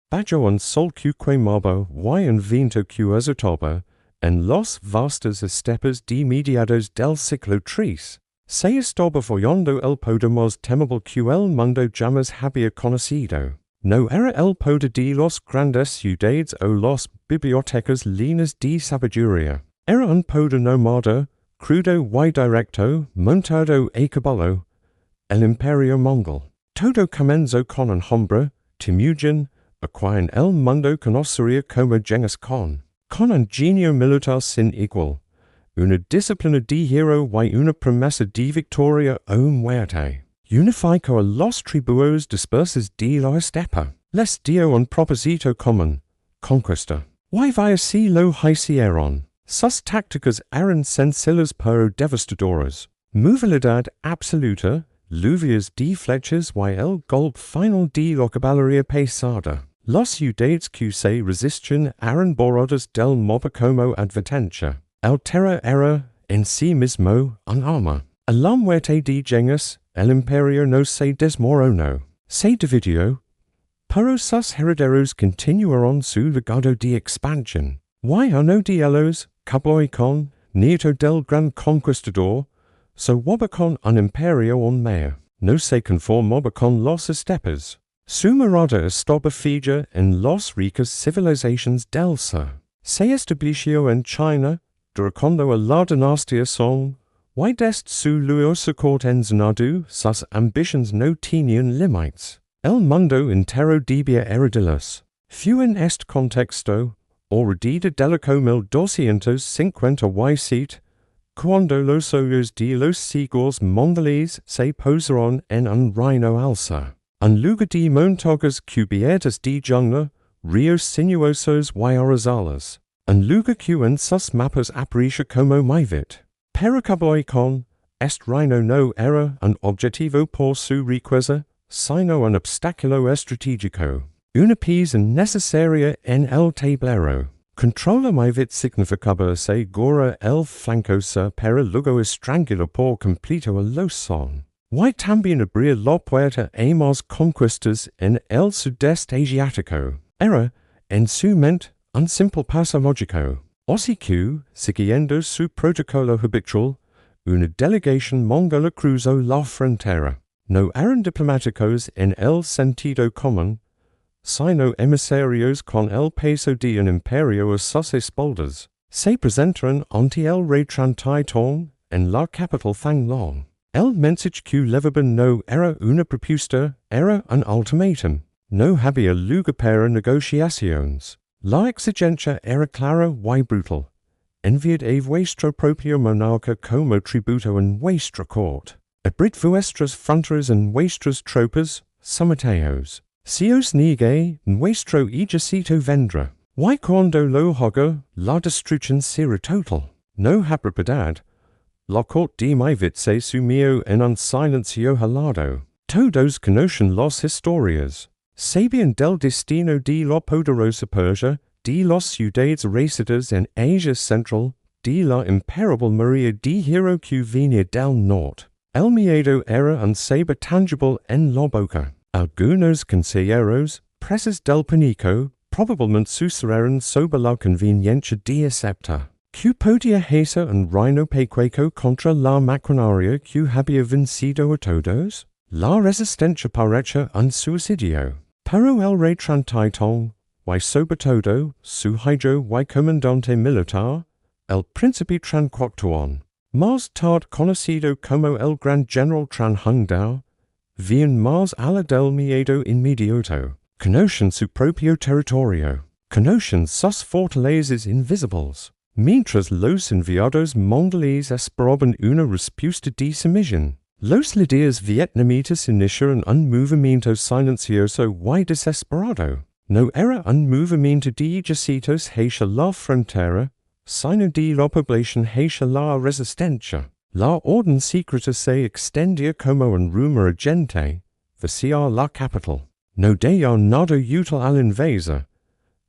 Bajo and sol q quemaba y and vinto q azotoba, en los vastas estepas de mediados del ciclo tres. Se estoba follando el podemos temable q el mundo llamas había conocido. No era el poder de los grandes ciudades o los bibliotecas llenas de sabiduría. Era un poder nomada, crudo y directo, montado a caballo, el imperio mongol. Todo comenzó con un hombre, Temujin, a quien el mundo conocería como Genghis Khan, con un genio militar sin igual, una disciplina de hero y una promesa de victoria o muerte. Unificó a los tribus dispersos de la estepa. Les dio un propósito común, conquista. Y vaya si lo hicieron. Sus tácticas eran sencillas pero devastadoras. Movilidad absoluta, lluvias de flechas y el golpe final de la caballería pesada. Los ciudades que se resistían eran borradas del mapa como advertencia. El terror era, en sí mismo, un arma. A la muerte de Genghis, el imperio no se desmoronó. Se dividió, pero sus herederos continuaron su legado de expansión. Y uno de ellos, Caboicon, nieto del gran conquistador, se hubo con un imperio en mayo. No se conformó con los estepas. Su mirada estaba fija en las ricas civilizaciones del sur. Se estableció en China, derrocando a la dinastía Song, y desde su lujosa corte en Xanadu sus ambiciones no tenían límites. El mundo entero debía heredarlas. Fue en este contexto, alrededor del 1257, cuando los ojos de los siglos mongoles se posaron en un reino alza. En lugar de montañas cubiertas de jungla, ríos sinuosos y arrozales. En lugar que en sus mapas aparece como Maivit. Pero Caboicon, este reino no era un objetivo por su riqueza, sino un obstáculo estratégico. Una pieza necesaria en el tablero. Controla Maivit significaba asegurar el flanco sur para luego estrangular por completo a los Song. Y también abrir la puerta a más conquistas en el sudeste asiático. Era, en su mente, un simple paso lógico. Así que, siguiendo su protocolo habitual, una delegación mongola cruzó la frontera. No eran diplomáticos en el sentido común, sino emisarios con el peso de un imperio a sus espaldas. Se presentaron ante el rey Trantaitong en la capital Fanglong. El mensaje que llevaban no era una propuesta, era un ultimátum. No había lugar para negociaciones. La exigencia era clara y brutal. Enviad a vuestro propio monarca como tributo en vuestra corte. Abrid vuestras fronteras en vuestras tropas, someteos. Si os niegue, nuestro ejército vendrá. Y cuando lo haga, la destrucción será total. No habrá piedad. La corte de Maivit se sumió en un silencio helado. Todos conocen las historias. Sabían del destino de la poderosa Persia, de las ciudades resididas en Asia Central, de la imperable María de Hero que venía del norte. El miedo era un saber tangible en la boca. Algunos consejeros, presos del pánico, probablemente susurraron sobre la conveniencia de aceptar. Que podía hacer un reino pequeño contra la maquinaria que había vencido a todos? La resistencia parecía un suicidio. Pero el rey Trantaitong, y sobre todo, su hijo y comandante militar, el príncipe Tranquoctuan, más tarde conocido como el gran general Tranhungdao, bien más allá del miedo inmediato. Conocen su propio territorio. Conocen sus fortalezas invisibles. Mientras los enviados mongoles esperaban una respuesta de sumisión. Los líderes vietnamitas iniciaron un movimiento silencioso y desesperado. No era un movimiento de ejércitos hacia la frontera, sino de la población hacia la resistencia. La orden secreta se extendía como un rumor agente, hacia la capital. No dio nada útil al invasor.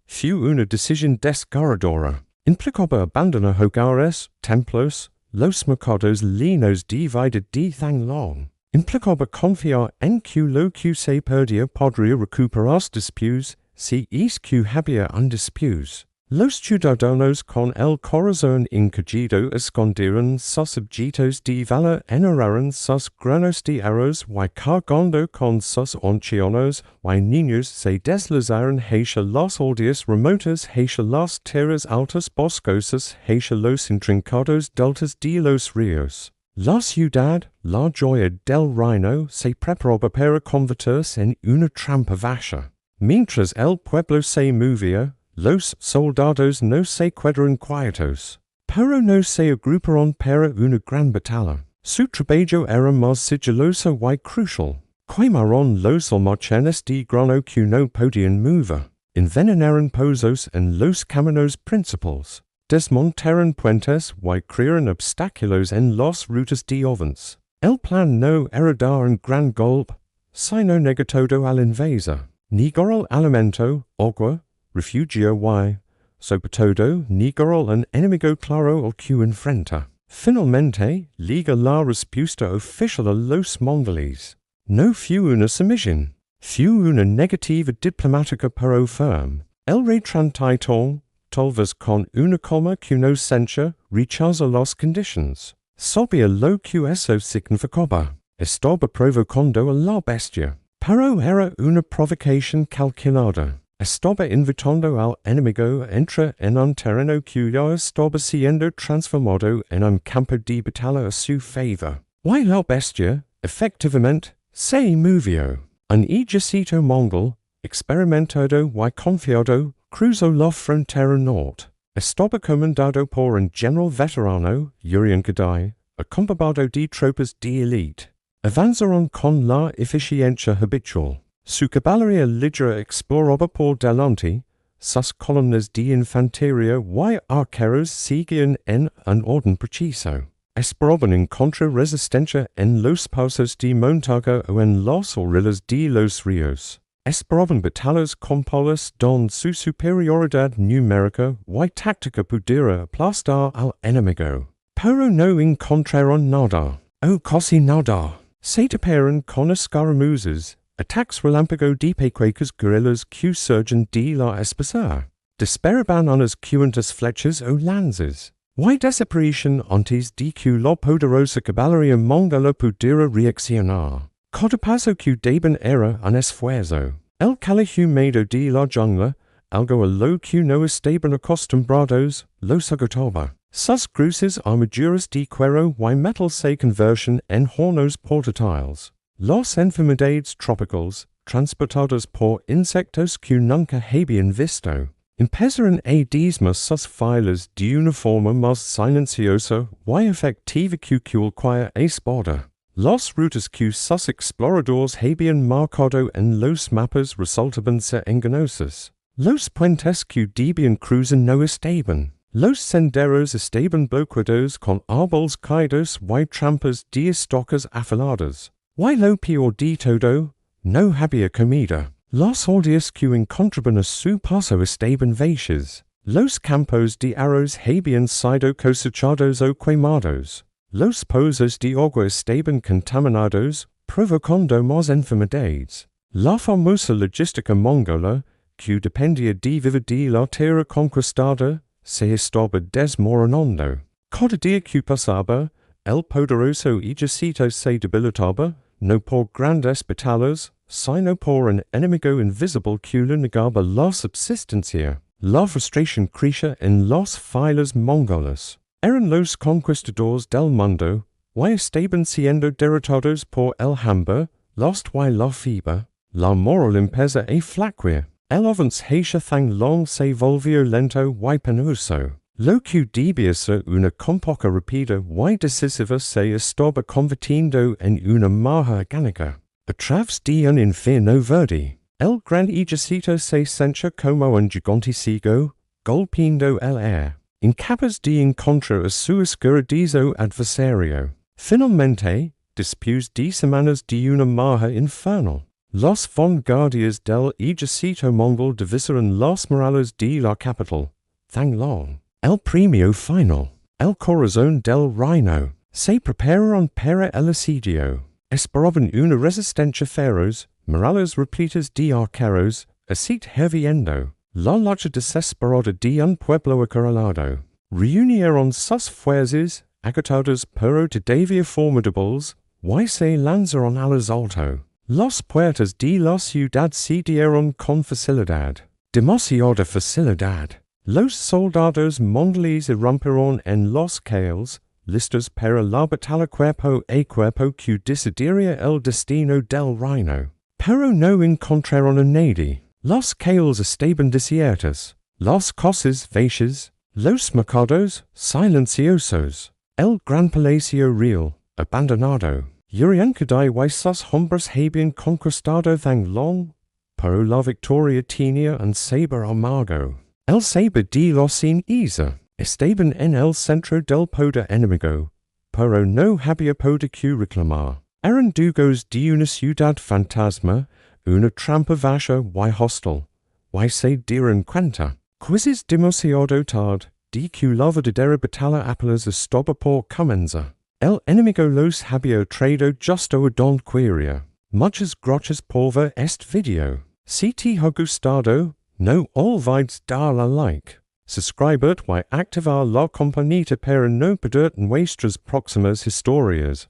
Fue una decisión desgarradora. Implicaba abandonar hogares, templos, los mercados llenos de vida de Fanglong. Implicaba confiar en que lo que se perdía podría recuperarse después, si is que había undispus. Los ciudadanos con el corazón encogido escondieron sus objetos de valor enarraron sus granos de arroz y cargando con sus ancianos y niños se deslizaron hacia las aldeas remotas hacia las tierras altas boscosas hacia los intrincados deltas de los ríos. La ciudad, la joya del reino, se preparaba para convertirse en una trampa vacha. Mientras el pueblo se movía, los soldados no se quedaron quietos, pero no se agruparon para una gran batalla. Su trabajo era más sigiloso y crucial. Quemaron los almacenes de grano que no podían mover, envenenaron pozos en los caminos principales, desmontaron puentes y crearon obstáculos en las rutas de avance. El plan no era dar un gran golpe, sino negar todo al invasor. Negar el alimento, agua, refugio y, sobre todo, negar al enemigo claro al que enfrenta. Finalmente, liga la respuesta oficial a los mongoles. No fue una sumisión, fue una negativa diplomática pero firme. El rey Trantiton, tal vez con una calma que no sencha, rechazó las condiciones. Sabía lo que eso significaba. Estaba provocando a la bestia. Pero era una provocación calculada. Estaba invitando al enemigo a entrar en un terreno que ya estaba siendo transformado en un campo de batalla a su favor. Y la bestia, efectivamente, se movió. Un ejército mongol, experimentado y confiado, cruzó la frontera norte. Estaba comandado por un general veterano, Urian Kadai, acompañado de tropas de élite. Avanzaron con la eficiencia habitual. Su caballería ligera exploraba por delante, sus columnas de infantería y arqueros seguían en un orden preciso. Esperaban encontrar resistencia en los pasos de montaña o en las orillas de los ríos. Esperaban batallas campales donde su superioridad numérica y táctica pudiera aplastar al enemigo. Pero no encontraron nada, o casi nada. Se toparon con escaramuzas, ataques relámpago de pequeñas guerrillas que surgen de la espesor. Disparaban unas cuantas flechas o lanzas. Y desaparecieron antes de que la poderosa caballería mongola pudiera reaccionar. Cada paso que daban era un esfuerzo. El calijo medio de la jungla, algo a lo que no estaban acostumbrados, los agotaba. Sus cruces armaduras de cuero y metal se convertían en hornos portátiles. Las enfermedades tropicales, transportadas por insectos que nunca habían visto, empezaron a diezmar sus filas de una forma más silenciosa y efectiva que cualquier espada. Las rutas que sus exploradores habían marcado en los mapas resultaban ser engañosas. Los puentes que debían cruzar no estaban. Los senderos estaban bloqueados con árboles caídos y trampas de estacas afiladas. Y lo peor de todo, no había comida. Las aldeas que encontraban a su paso estaban vacías. Los campos de arroz habían sido cosechados o quemados. Los pozos de agua estaban contaminados, provocando más enfermedades. La famosa logística mongola, que dependía de vivir de la tierra conquistada, se estaba desmoronando. Cada día que pasaba, el poderoso ejército se debilitaba, no por grandes batallas, sino por un enemigo invisible que le negaba la subsistencia. La frustración crecía en las filas mongolas. Eran los conquistadores del mundo, y estaban siendo derrotados por el hambre, last y la fiebre. La moral empezó a flaquear. El avance hacia tan long se volvió lento y penoso. Lo que debía ser una compoca rápida y decisiva se estaba convirtiendo en una marcha orgánica. A través de un infierno verde, el gran ejército se sentía como un gigante ciego, golpeando el aire, incapaz de encontrar a su escurridizo adversario. Finalmente, después de semanas de una marcha infernal, las vanguardias del ejército mongol divisaron las murallas de la capital, Thanglang. El premio final, el corazón del reino, se prepararon para el asedio. Esperaban una resistencia feroz, murallas repletas de arqueros, acet heaviendo, la lucha desesperada de un pueblo acorralado. Reunieron sus fuerzas, agotados pero todavía formidables, y se lanzaron al asalto. Las puertas de la ciudad se dieron con facilidad. Demasiada facilidad. Los soldados mongoles irrumpieron en los calles, listos para la batalla cuerpo a cuerpo que decidiría el destino del reino. Pero no encontraron a nadie. Las calles estaban desiertas. Las casas vacías. Los mercados silenciosos. El gran palacio real, abandonado. Uriankadai y sus hombres habían conquistado tan long, pero la victoria tenía un sabor amargo. El saber de la ceniza. Estaban en el centro del poder enemigo, pero no había poder que reclamar. Eran dugos de una ciudad fantasma, una trampa vacía y hostil, y se dieron cuenta, quizás demasiado tarde, de que la verdadera batalla apenas estaba por comenzar. El enemigo los había traído justo a donde quería. Muchas gracias por ver este video. Si te ha gustado, no olvides darle like. Suscribir y activar la campanita para no perder nuestras próximas historias.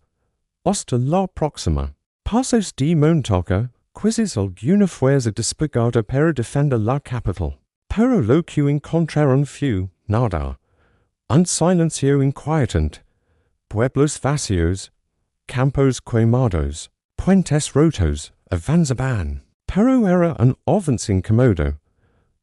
Hasta la próxima. Pasos de montaña, quizás alguna fuerza desplegada para defender la capital. Pero lo que encontraron fue nada. Un silencio inquietante. Pueblos vacíos. Campos quemados. Puentes rotos. Avanzaban. Pero era un avance incómodo.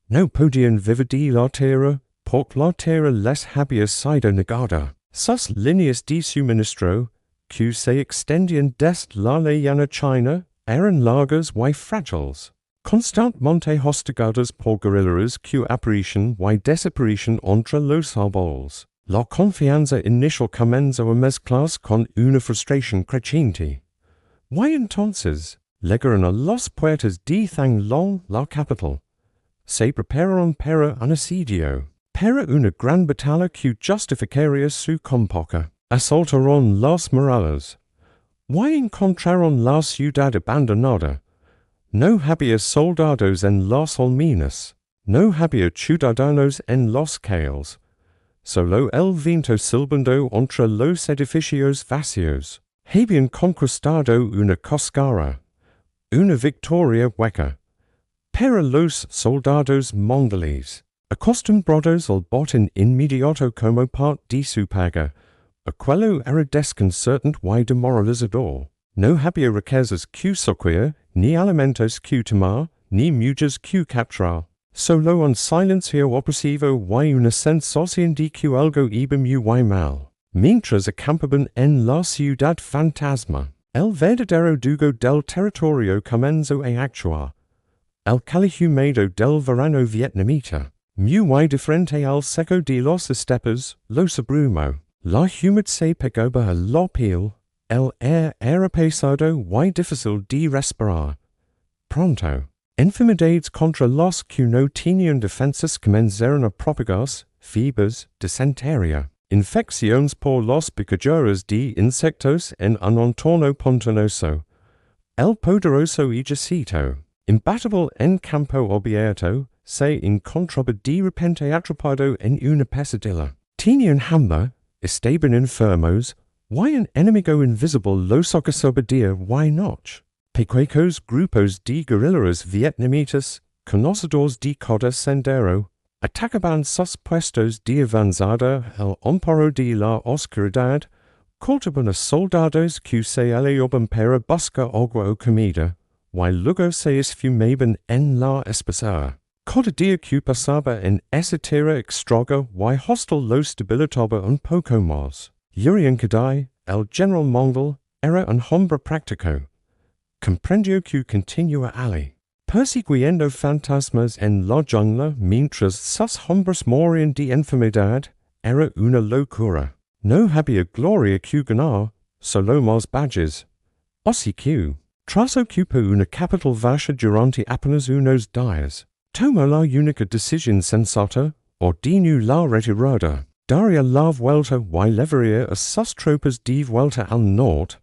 No podían vivir de la tierra, porque la tierra les había sido negada. Sus líneas de suministro, que se extendían desde la lejana China, eran largas y frágiles. Constantemente hostigadas por guerrillas que aparecían y desaparecían entre los árboles. La confianza inicial comenzó a mezclarse con una frustración creciente. Y entonces, llegaron a las puertas de tan long la capital. Se prepararon para un asedio, para una gran batalla que justificaría su conpoca. Asaltaron las murallas. Y encontraron la ciudad abandonada. No había soldados en las almenas. No había ciudadanos en las calles. Solo el viento silbando entre los edificios vacíos. Habían conquistado una cascara. Una victoria hueca. Para los soldados mongoles, acostumbrados al botín inmediato como parte de su paga, aquello era desconcertante y demoralizador. No había riquezas que saquear, ni alimentos que tomar, ni mujeres que capturar. Solo un silencio opresivo y una sensación de que algo iba muy mal. Mientras acampaban en la ciudad fantasma, el verdadero dugo del territorio comenzó a actuar. El calor húmedo del verano vietnamita, muy diferente al seco de los estepes, los abrumó. La humedad se pegaba a la piel, el aire era pesado y difícil de respirar. Pronto, enfermedades contra las que no tenían defensas comenzaron a propagarse, fiebres, disentería, infecciones por las picaduras de insectos en un entorno pantanoso. El poderoso ejército, imbatable en campo abierto, se encontraba de repente atrapado en una pesadilla. Tenían hambre, estaban enfermos, y un enemigo invisible los acosaba día y noche. Pequeños grupos de guerrillas vietnamitas, conocedores de cada sendero, atacaban sus puestos de avanzada el amparo de la oscuridad, cultivaban a soldados que se aliaban para buscar agua o comida, y luego se esfumaban en la espesura. Cada día que pasaba en esa tierra extraña y hostil los debilitaba un poco más. Uriankadai, el general mongol, era un hombre práctico. Comprendió que continua allí, persiguiendo fantasmas en la jungla mientras sus hombres morían de enfermedad, era una locura. No había gloria que ganar, solo más badges. Así que, tras ocupar una capital vacía durante apenas unos días, tomó la única decisión sensata, ordenó la retirada, daría la vuelta y llevaría a sus tropas de vuelta al norte,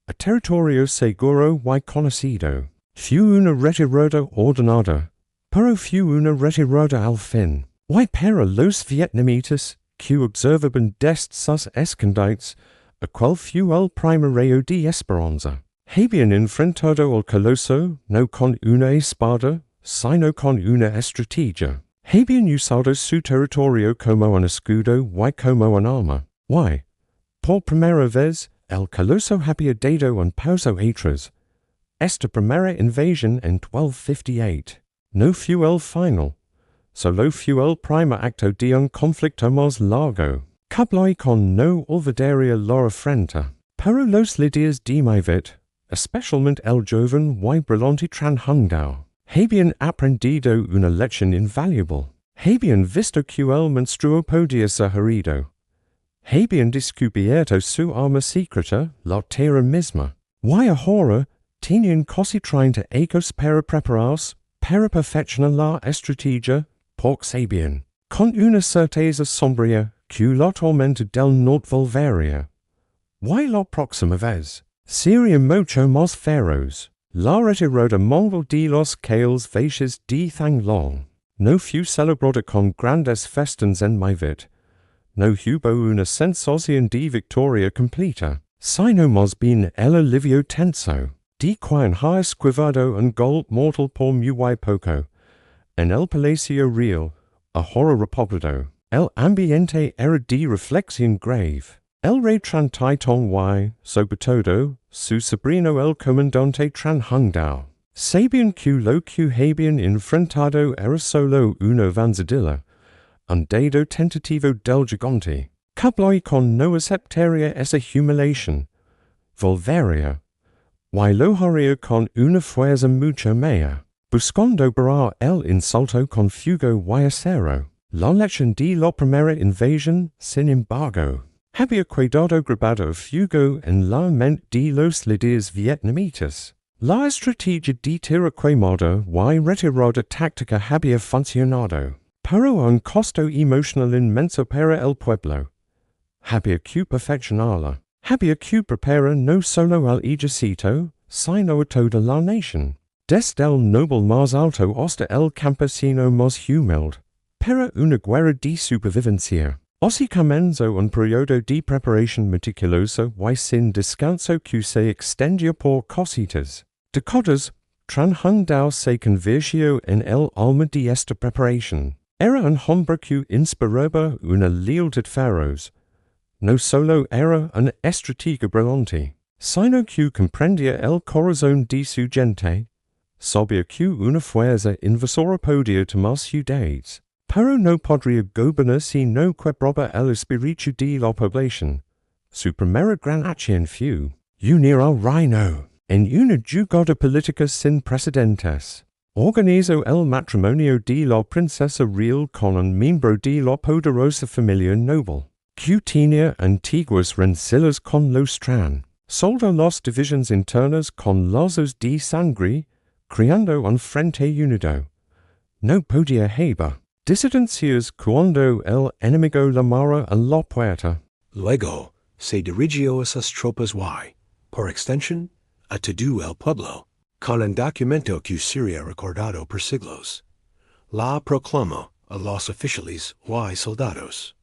a territorio seguro y conocido. Fue una retirada ordenada, Pero fu una retirada al fin. Y para los vietnamitas, que observaban dest sus escondites, a qual fu el primereo de esperanza. Habían enfrentado al coloso, no con una espada, sino con una estrategia. Habían usado su territorio como un escudo y como un arma. Y, por primera vez, el coloso había dado un paso atrás. Esta primera invasión en 1258. No fu el final. Solo fu el primer acto de un conflicto más largo. Cablai con no olvidaria la afrenta. Pero los líderes de Maivet, especialmente el joven y brillante Tran Hung Dao, habían aprendido una lección invaluable. Habían visto que el monstruo podía ser herido. Habían descubierto su arma secreta, la tierra misma. Y ahora tenían casi 30 años para prepararse, para perfeccionar la estrategia, por sabían, con una certeza sombría, que la tormenta del norte volvería. Y la próxima vez sería mucho más feroz. La retirada mongol de los Kales Vaches de Thanglong no fu celebrada con grandes festins en Maivet. No hubo una sensación de victoria completa, sino más bien el alivio tenso, de quien ha esquivado un golpe mortal por muy poco. En el Palacio Real, ahora repoblado, el ambiente era de reflexión grave. El rey Tran Tai Tong y, sobre todo, su sobrino el comandante Tran Hung Dao, sabían que lo que habían enfrentado era solo una vanzadilla, un dado tentativo del gigante. Cablai con no aceptaría esa humiliación. Volvería. Y lo haría con una fuerza mucho mayor, buscando parar el insulto con fuego y acero. La lección de la primera invasión, sin embargo, había quedado grabado a fuego en la mente de los líderes vietnamitas. La estrategia de tierra quemada y retirada táctica había funcionado, pero a un costo emocional inmenso para el pueblo. Había que perfeccionarla. Había que preparar no solo al ejército, sino a toda la nación. Desde el noble más alto hasta el campesino más humilde. Para una guerra de supervivencia. Así comenzó un periodo de preparación meticulosa y sin descanso que se extendía por cositas. Décadas, Tran Hung Dao se convirtió en el alma de esta preparación. Era un hombre que inspiraba una lealtad feroz. No solo era un estratega brillante, sino que comprendía el corazón de su gente. Sabía que una fuerza invasora podía tomar ciudades, pero no podría gobernar si no quebraba el espíritu de la población. Su primera gran acción fue unir al reino en una jugada política sin precedentes. Organizó el matrimonio de la princesa real con un miembro de la poderosa familia noble, que tenía antiguas rencillas con los Tran. Soldó las divisiones internas con lazos de sangre, creando un frente unido. No podía haber disidencias cuando el enemigo llamara a la puerta. Luego, se dirigió a sus tropas y, por extensión, a todo el pueblo, con un documento que sería recordado por siglos. La proclamó a los oficiales y soldados.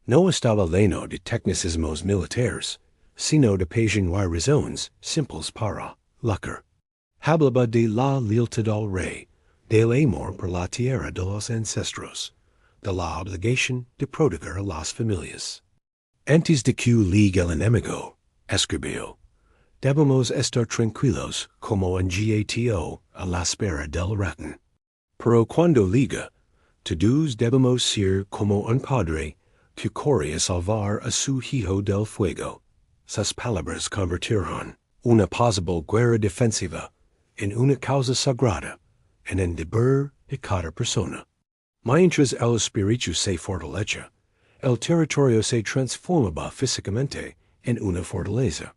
No estaba lleno de tecnicismos militares, sino de pasión y razones simples para lucrar. Hablaba de la lealtad al rey, del amor por la tierra de los ancestros, de la obligación de proteger a las familias. Antes de que ligue el enemigo, escribió, debemos estar tranquilos como un gato a la espera del ratón. Pero cuando liga, todos debemos ser como un padre que corre a salvar a su hijo del fuego. Sus palabras convirtieron una posible guerra defensiva en una causa sagrada, en un deber de cada persona. Mientras el espíritu se fortalece, el territorio se transformaba físicamente en una fortaleza.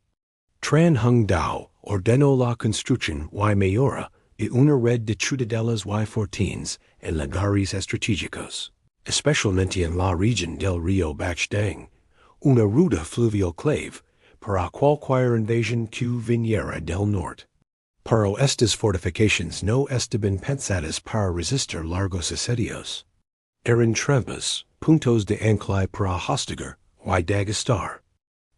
Tran Hung Dao ordenó la construcción y mejora de una red de ciudadelas y fortines en lugares estratégicos, especialmente en la región del río Bac Dang, una ruta fluvial clave para cualquier invasión que viniera del norte. Para estas fortifications no estaban pensadas para resistir largos asedios. Eran trampas, puntos de ancla para hostigar, y dagastar.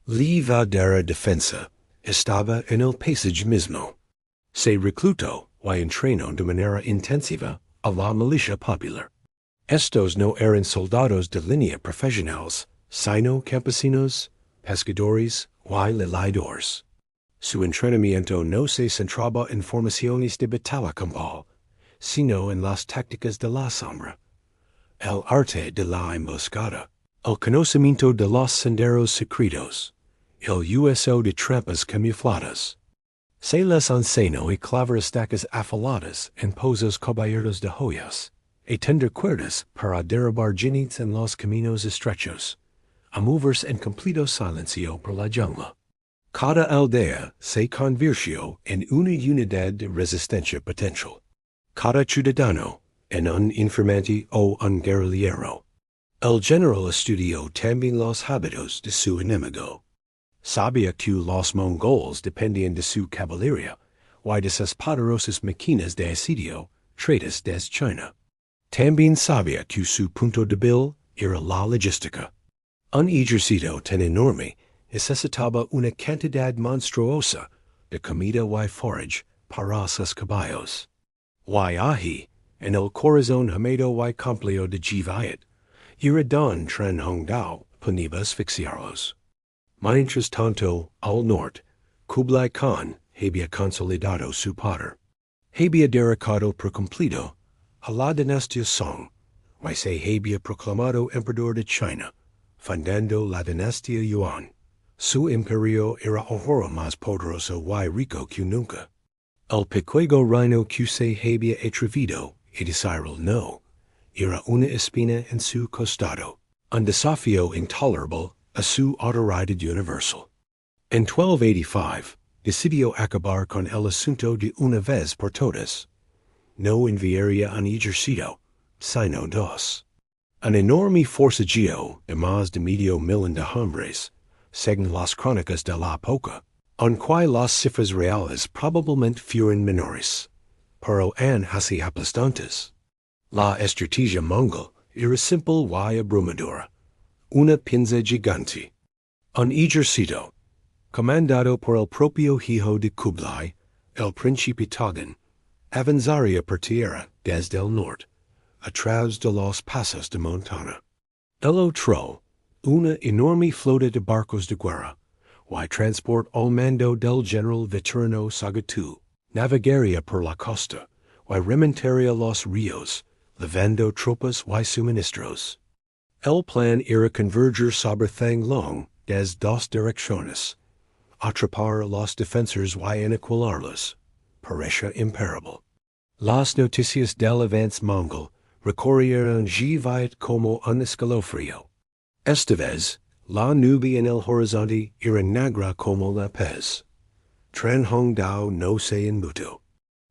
La verdadera defensa estaba en el paisage mismo. Se reclutó y entrenó de manera intensiva a la milicia popular. Estos no eran soldados de línea profesionales, sino campesinos, pescadores y leñadores. Su entrenamiento no se centraba en formaciones de batalla campal, sino en las tácticas de la sombra, el arte de la emboscada, el conocimiento de los senderos secretos, el uso de trampas camufladas. Se les enseñó y clavar estacas afiladas en pozos cubiertos de joyas, y tender cuerdas para derribar jinetes en los caminos estrechos, a moverse en completo silencio por la jungla. Cada aldea se convirtió en una unidad de resistencia potencial. Cada ciudadano en un informante o un guerrillero. El general estudió también los hábitos de su enemigo. Sabía que los Mongoles dependían de su caballería y de sus poderosas máquinas de asedio traídas desde China. También sabía que su punto débil era la logística. Un ejército tan enorme necesitaba una cantidad monstruosa de comida y forage para sus caballos. Y allí, en el corazón húmedo y complejo de Jivayat, era don Tren Hong Dao ponía asfixiarlos. Mientras tanto, al norte, Kublai Khan había consolidado su poder. Había derrocado por completo a la dinastía Song, y se había proclamado emperador de China, fundando la dinastía Yuan. Su imperio era ahora más poderoso y rico que nunca. El pequeño reino que se había atrevido a decirlo no, era una espina en su costado, un desafío intolerable a su autoridad universal. En 1285, decidió acabar con el asunto de una vez por todas. No enviaría un ejército, sino dos. Un enorme forcejeo de más de medio millón de hombres, según las crónicas de la época, aunque las cifras reales probablemente fueron menores, pero eran así aplastantes. La estrategia mongol era simple y abrumadora. Una pinza gigante. Un ejército, comandado por el propio hijo de Kublai, el príncipe Togan, avanzaría por tierra desde el norte, a través de los pasos de montana. El otro, una enorme flota de barcos de guerra, y transport al mando del general veterano Sagatu, navegaría por la costa, y remontaría los ríos, levando tropas y suministros. El plan era converger sobre Thang desde dos direcciones, atrapar a los defensores y aniquilarlos. Parecía imparable. Las noticias del avance mongol recorrieron Jivayat como un escalofrío. Esta vez, la nube en el horizonte era negra como la pez. Tren Hong Dao no se inmutó.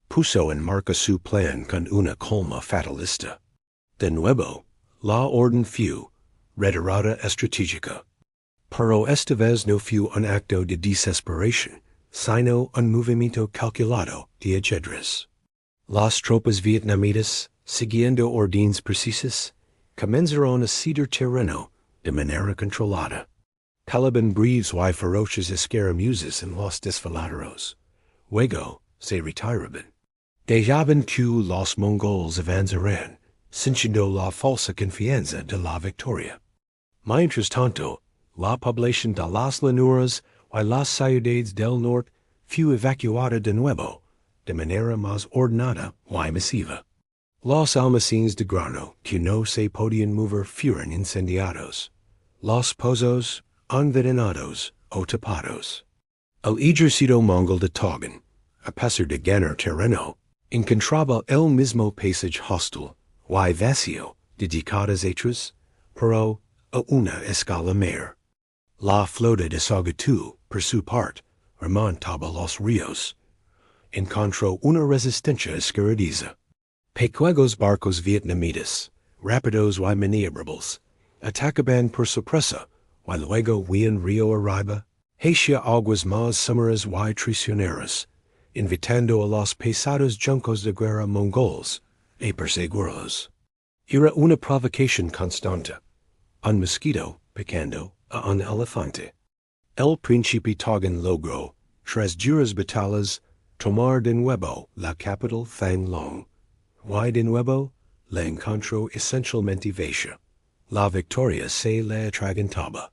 Puso en marcha su plan con una calma fatalista. De nuevo, la orden fue retirada estratégica. Pero esta vez no fue un acto de desesperación, sino un movimiento calculado de ajedrez. Las tropas vietnamitas, siguiendo órdenes precisas, comenzaron a ceder terreno de manera controlada. Taliban breves y feroces escaramuzas en los desfiladeros. Luego se retiraban. Dejaban que los mongoles avanzaran, cinchando la falsa confianza de la victoria. Mientras tanto, la población de las llanuras y las ciudades del norte fue evacuada de nuevo, de manera más ordenada y masiva. Los almacenes de grano que no se podían mover fueron incendiados. Los pozos, envenenados o tapados. El ejército mongol de Togan, a pesar de ganar terreno, encontraba el mismo paisaje hostil y vacío de décadas atrás, pero a una escala mayor. La flota de Sagatu, por su parte, remontaba los ríos. Encontró una resistencia escurridiza. Pequeños barcos vietnamitas, rápidos y maniobrables, atacaban por sorpresa, y luego huían río arriba, hacia aguas más someras y traicioneras, invitando a los pesados juncos de guerra Mongoles, e perseguirlos. Era una provocación constante. Un mosquito picando a un elefante. El príncipe Togan logró, tras duras batallas, tomar de nuevo la capital Thang Long. Y de nuevo, la encontró esencialmente vacía. La victoria se le atragantaba.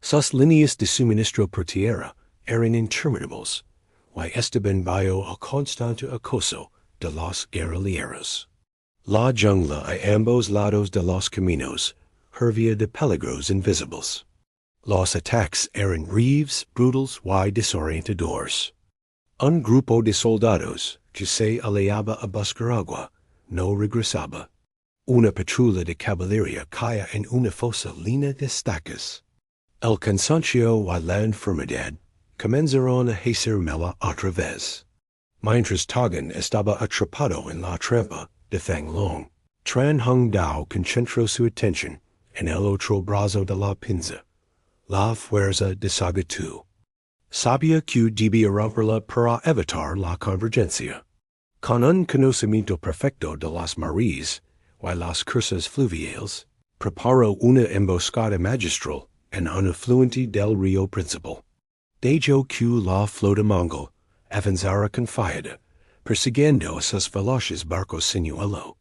Sus líneas de suministro por tierra eran interminables, y estaban bajo el constante acoso de los guerrilleros. La jungla a ambos lados de los caminos hervía de peligros invisibles. Los ataques eran breves, brutales y desorientadores. Un grupo de soldados que se aliaba a buscar agua no regresaba. Una patrulla de caballería caía en una fosa llena de estacas. El cansancio y la enfermedad comenzaron a hacermela otra vez. Mientras Togan estaba atrapado en la trampa de Thang Long, Tran Hung Dao concentró su atención en el otro brazo de la pinza, la fuerza de Sagatu. Sabía que debía romperla para evitar la convergencia. Con un conocimiento perfecto de las mares y las cursas fluviales, preparó una emboscada magistral en un afluente del río principal. Dejó que la flota mongol avanzara confiada, persiguiendo a sus veloces barcos señuelo.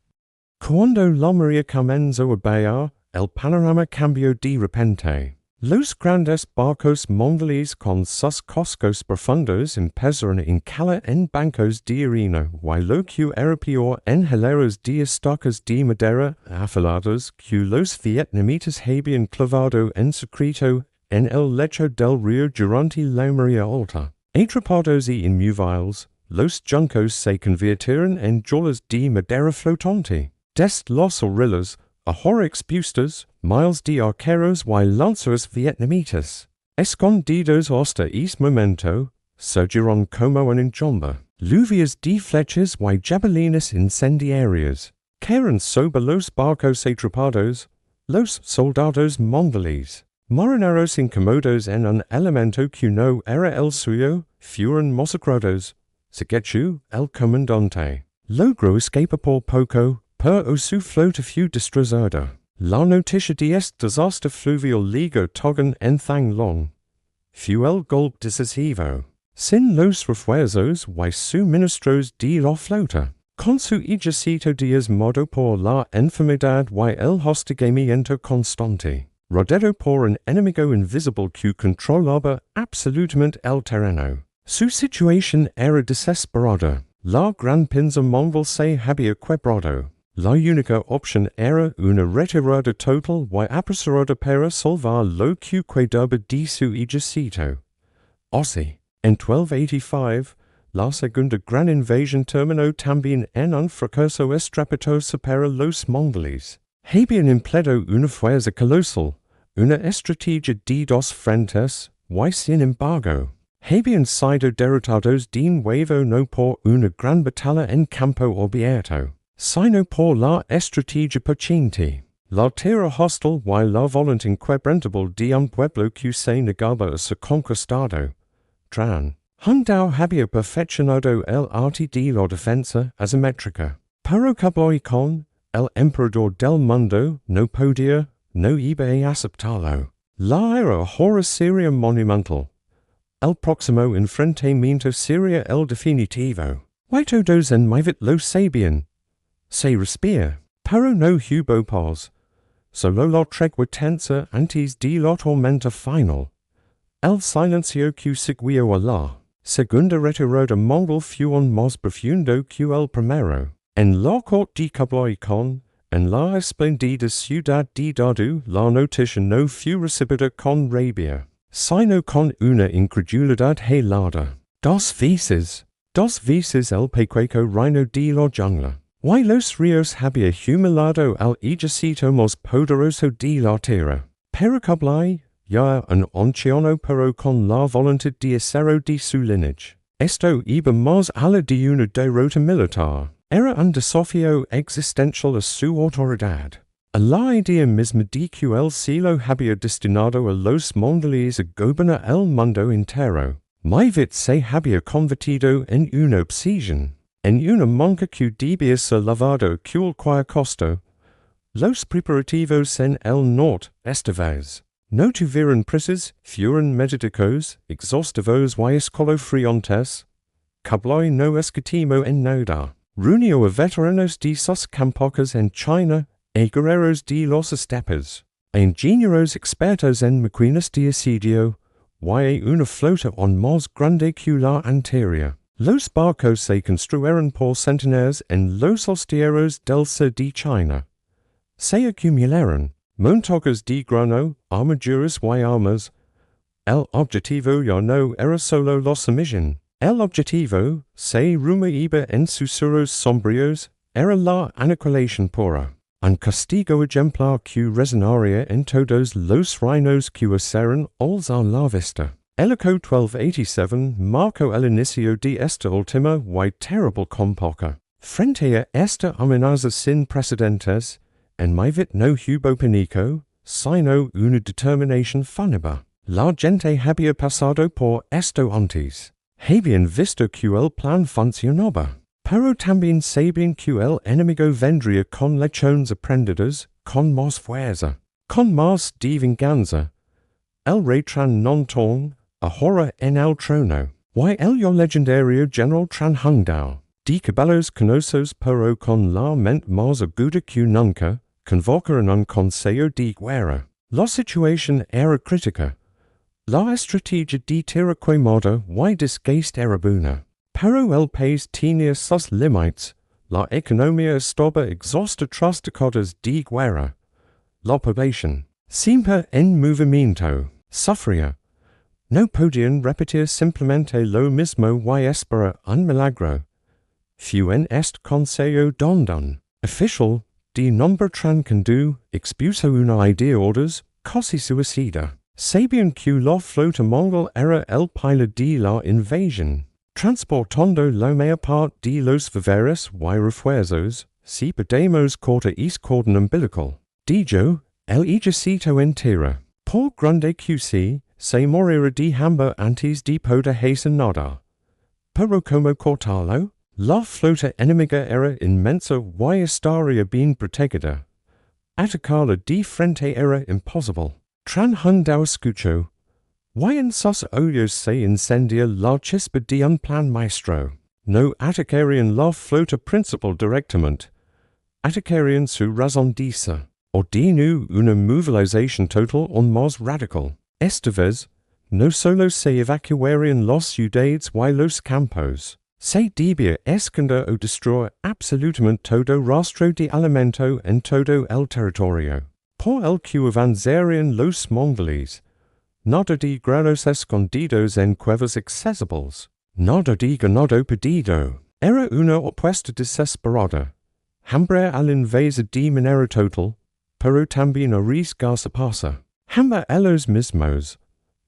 Cuando la Maria comenzó a bailar, el panorama cambió de repente. Los grandes barcos mongoles con sus cascos profundos empezaron a calar en bancos de arena, y lo que era peor en hileras de estacas de madera afilados que los vietnamitas habían clavado en secreto en el lecho del río durante la marea alta. Atrapados y inmóviles, los juncos se convirtieron en jolas de madera flotante. Des los orillas, ahora expuestos, miles de arqueros y lanzas vietnamitas, escondidos hasta ese momento, surgieron como una llama, lluvias de flechas y jabalinas incendiarias, cayeron sobre los barcos atrapados, los soldados mongoles, marineros incomodos en un elemento que no era el suyo, fueron masacrados. Secreta, el comandante, logró escapar por poco, pero su flota fue destrozada. La noticia de este desastre fluvial llegó Togan en Thang Long. Fue el golpe decisivo. Sin los refuerzos y suministros de la flota, con su ejército diezmado por la enfermedad y el hostigamiento constante, rodeado por un enemigo invisible que controlaba absolutamente el terreno. Su situación era desesperada. La gran pinza mongol se había quebrado. La única opción era una retirada total y apresurada para salvar lo que quedaba de su ejército. Así, en 1285, la segunda gran invasión terminó también en un fracaso estrepitoso para los mongoles. Habían empleado una fuerza colosal, una estrategia de dos frentes, y sin embargo, habían sido derrotados de nuevo no por una gran batalla en campo abierto, sino por la estrategia paciente, la tierra hostil y la voluntad inquebrantable de un pueblo que se negaba a ser conquistado. Tran Hung Dao había perfeccionado el arte de la defensa asimétrica, pero como con el emperador del mundo no podía, no iba a aceptarlo. La era ahora sería monumental. El próximo enfrentamiento sería el definitivo. Y todos en Mivit lo sabían. Se respira, pero no hubo paz. Solo la tregua tensa antes de la tormenta final. El silencio que siguió a la segunda retirada mongol fue más profundo que el primero. En la corte de Cablaicon, en la esplendida ciudad de Dadu, la noticia no fue recibida con rabia, sino con una incredulidad helada. Dos veces el pequeño reino de la jungla. Y los ríos había humillado al ejército más poderoso de la tierra. Pero Kublai, ya un anciano pero con la voluntad de acero de su lineage. Esto iba más allá de una derrota militar. Era un desafío existencial a su autoridad. A la idea misma de que el cielo había destinado a los mongoles a gobernar el mundo entero. Maivit se había convertido en una obsesión, en una monca que debía ser lavado cualquier costo. Los preparativos en el norte esta vez no tuvieron prisas, fueron metódicos, exhaustivos y escalofriantes. Cabloy no escatimó en nada. Reunió a veteranos de sus campos en China, e guerreros de los estepes, e ingenieros expertos en máquinas de asedio, y una flota aún más grande que la anterior. Los barcos se construyeron por centenares en los astilleros del sur de China. Se acumularon montajes de grano, armaduras y armas. El objetivo ya no era solo la sumisión. El objetivo, se rumoreaba en susurros sombríos, era la aniquilación pura. Un castigo ejemplar que resonaría en todos los reinos que usaron a la vista. El Eco 1287 marcó el inicio de esta última y terrible compoca. Frente a esta amenaza sin precedentes, en Maivit no hubo pánico, sino una determinación fúnebre. La gente había pasado por esto antes. Habían visto que el plan funcionaba. Pero también sabían que el enemigo vendría con lechones aprendidos, con más fuerza, con más de venganza. El rey tran non torn, ahora en el trono, y el yo legendario general tran hungdao. De caballos canosos pero con la mente más aguda que nunca, convocaron un consejo de guerra. La situación era crítica. La estrategia de tiraquemada y desgaste era buena. Pero el país tenía sus límites. La economía estaba exhausta tras décadas de guerra. La población, siempre en movimiento, sufría. No podían repetir simplemente lo mismo y esperar un milagro. Fue en este consejo donde un oficial de nombre Trancandu expuso una idea orders casi suicida. Sabían que la flota mongol era el pilot de la invasión. Transportando la mayor parte de los víveres y refuerzos, si podemos cortar este cordón umbilical. Dijo, el ejército entero, por grande que se morirá de hambre antes de poder hacer nada. Pero como cortarlo? La flota enemiga era inmensa y estaría bien protegida. Atacarla de frente era imposible. Tran Hundao escuchó. Y en sus oídos se incendia la chispa de un plan maestro. No atacarían la flota principal directamente. Atacarían su razón de ser. Ordenó una movilización total aún más radical. Esta vez, no solo se evacuarían las ciudades y los campos. Se debía esconder o destruir absolutamente todo rastro de alimento en todo el territorio. Por el que avanzarían los mongoles. Nada de granos escondidos en cuevas accesibles. Nada de ganado perdido. Era una apuesta desesperada. Hambre al invasor de manera total, pero también arriesgarse pasa. Hambre a los mismos.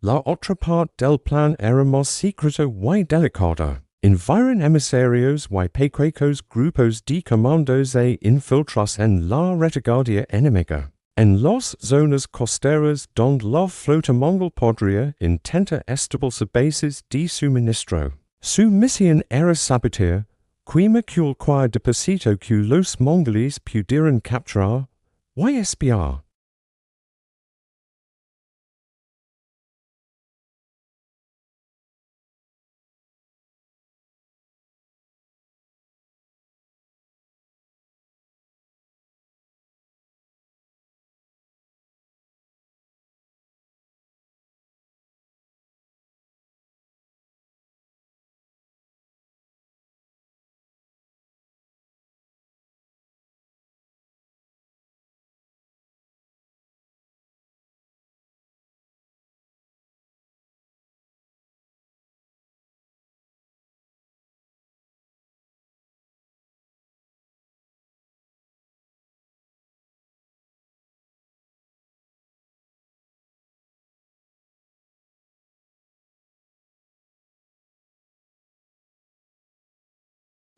La otra parte del plan era más secreta y delicada. Enviaron emisarios y pequeños grupos de comandos e infiltros en la retaguardia enemiga. En las zonas costeras donde la flota mongol podría intentar establecer bases de suministro. Su misión era sabotear, cualquier depósito que los mongoles pudieran capturar, y espiar.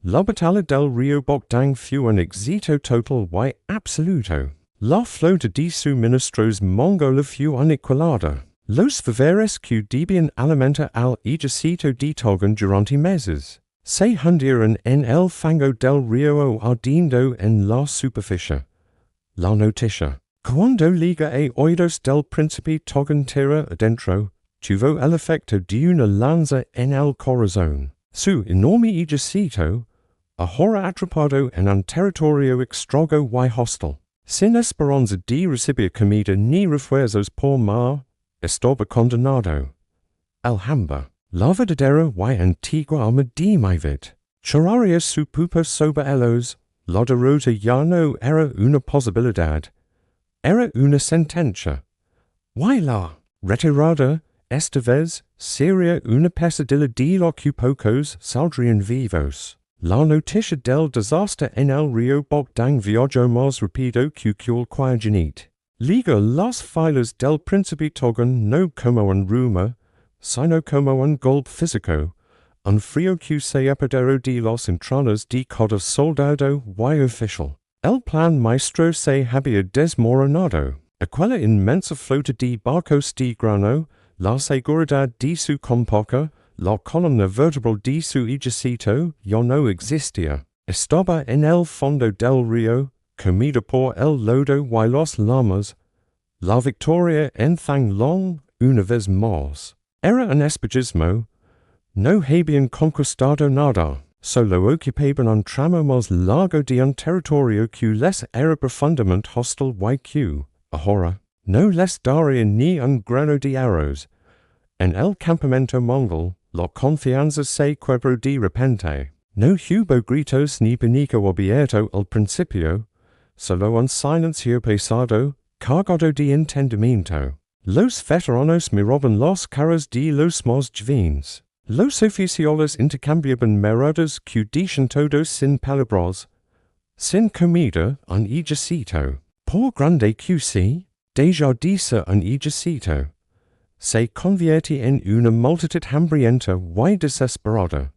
La batalla del Río Bogdang fue un éxito total y absoluto. La flota de suministros mongola fue aniquilada. Los viveres que debian alimenta al ejército de togan durante meses. Se hundieron en el fango del río ardiendo en la superficie. La noticia. Cuando liga e oídos del príncipe togan tierra adentro, tuvo el efecto de una lanza en el corazón. Su enorme ejército, ahora atrapado en un territorio extrago y hostil, sin esperanza de recibir comida ni refuerzos por mar, estaba condenado. Alhambra, la verdadera y antigua alma de mi vida. Choraria su pupa sobre ellos, la derrota ya no era una posibilidad, era una sentencia. Y la retirada, esta vez, sería una pesadilla de lo que pocos saldrían vivos. La noticia del desastre en el río Bogdan viajó más rápido que cualquier jinete. Liga las filas del príncipe togan no como un rumor, sino como un golpe físico, un frío que se apoderó de los entrañas de cada soldado y oficial. El plan maestro se había desmoronado. Aquella inmensa flota de barcos de grano, la seguridad de su compoca, la columna vertebral de su ejército ya no existía. Estaba en el fondo del río, comida por el lodo y los lamas. La victoria en tan long, una vez más. Era un espejismo. No habían conquistado nada. Solo ocupaban un tramo más largo de un territorio que les era profundamente hostil y que, ahora, no les daría ni un grano de arroz. En el campamento mongol, la confianza se quebró de repente. No hubo gritos ni pánico abierto al principio, solo un silencio pesado, cargado de entendimiento. Los veteranos miraban las caras de los más jóvenes. Los oficiales intercambiaban miradas que decían todos sin palabras. Sin comida, un ejército. Por grande que sea, deja de ser un ejército. Se convierte en una multitud hambrienta y desesperada.